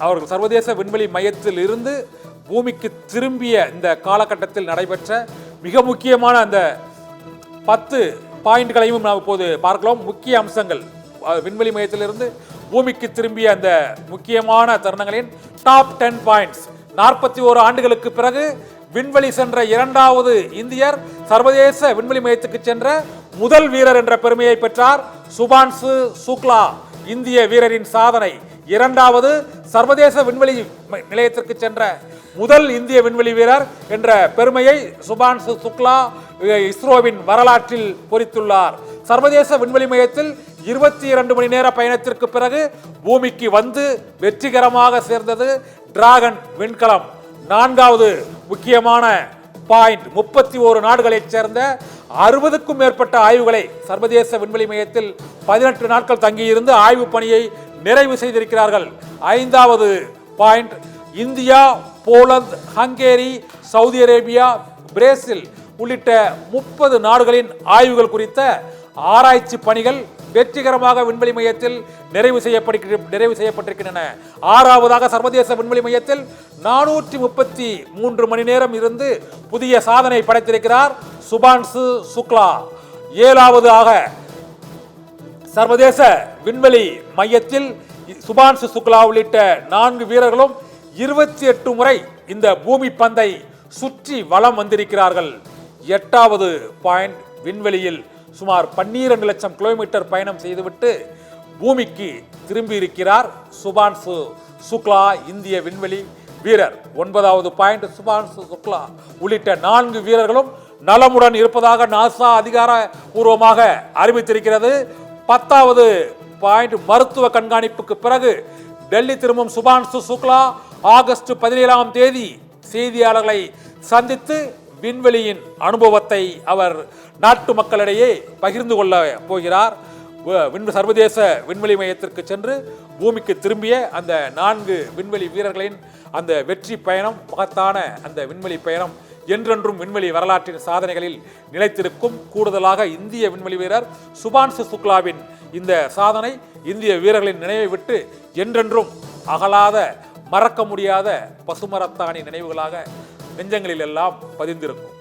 அவர்கள் சர்வதேச விண்வெளி மையத்தில் இருந்து பூமிக்கு திரும்பிய இந்த காலகட்டத்தில் நடைபெற்ற மிக முக்கியமான அந்த 10 பாயிண்ட்களையும் நாம் இப்போது பார்க்கலாம். முக்கிய அம்சங்கள், விண்வெளி மையத்திலிருந்து பூமிக்கு திரும்பிய அந்த முக்கியமான தருணங்களின் டாப் 10 பாயிண்ட்ஸ். 41 ஆண்டுகளுக்கு பிறகு விண்வெளி சென்ற இரண்டாவது இந்தியர், சர்வதேச விண்வெளி மையத்துக்கு சென்ற முதல் வீரர் என்ற பெருமையை பெற்றார் சுபான்சு சுக்லா. இந்திய வீரரின் சாதனை. இரண்டாவது, சர்வதேச விண்வெளி நிலையத்திற்கு சென்ற முதல் இந்திய விண்வெளி வீரர் என்ற பெருமையை சுபான்சு சுக்லா இஸ்ரோவின் வரலாற்றில் பொறித்துள்ளார். சர்வதேச விண்வெளி மையத்தில் 22 மணி நேர பயணத்திற்கு பிறகு பூமிக்கு வந்து வெற்றிகரமாக சேர்ந்தது டிராகன் விண்கலம். நான்காவது முக்கியமான பாயிண்ட், 31 நாடுகளைச் சேர்ந்த 60க்கும் மேற்பட்ட ஆய்வுகளை சர்வதேச விண்வெளி மையத்தில் 18 நாட்கள் தங்கியிருந்து ஆய்வு பணியை நிறைவு செய்திருக்கிறார்கள். ஐந்தாவது point, India, Poland, Hungary, Saudi Arabia, Brazil உள்ளிட்ட 30 நாடுகளின் ஆய்வுகள் குறித்த ஆராய்ச்சி பணிகள் வெற்றிகரமாக விண்வெளி மையத்தில் நிறைவு செய்யப்பட்டிருக்கின்றன. ஆறாவதாக, சர்வதேச விண்வெளி மையத்தில் 433 மணி நேரம் இருந்து புதிய சாதனை படைத்திருக்கிறார் சுபான்சு சுக்லா. ஏழாவதாக, சர்வதேச விண்வெளி மையத்தில் சுபான்சு சுக்லா உள்ளிட்ட 4 வீரர்களும் 28 முறை இந்த பூமி பந்தை சுற்றி வலம் வந்திருக்கிறார்கள். எட்டாவது பாயிண்ட், விண்வெளியில் சுமார் 12 லட்சம் கிலோமீட்டர் பயணம் செய்துவிட்டு பூமிக்கு திரும்பி இருக்கிறார் சுபான்சு சுக்லா, இந்திய விண்வெளி வீரர். ஒன்பதாவது பாயிண்ட், சுபான்சு சுக்லா உள்ளிட்ட 4 வீரர்களும் நலமுடன் இருப்பதாக நாசா அதிகாரப்பூர்வமாக அறிவித்திருக்கிறது. 10வது பாயிண்ட், மருத்துவ கண்காணிப்புக்கு பிறகு டெல்லி திரும்பும் சுபான்சு சுக்லா ஆகஸ்ட் 17ஆம் தேதி செய்தியாளர்களை சந்தித்து விண்வெளியின் அனுபவத்தை அவர் நாட்டு மக்களிடையே பகிர்ந்து கொள்ள போகிறார். சர்வதேச விண்வெளி மையத்திற்கு சென்று பூமிக்கு திரும்பிய அந்த 4 விண்வெளி வீரர்களின் அந்த வெற்றி பயணம், மகத்தான அந்த விண்வெளி பயணம் என்றென்றும் விண்வெளி வரலாற்றின் சாதனைகளில் நிலைத்திருக்கும். கூடுதலாக இந்திய விண்வெளி வீரர் சுபான்சு சுக்லாவின் இந்த சாதனை இந்திய வீரர்களின் நினைவை விட்டு என்றென்றும் அகலாத, மறக்க முடியாத பசுமரத்தாணி நினைவுகளாக நெஞ்சங்களில் எல்லாம் பதிந்திருக்கும்.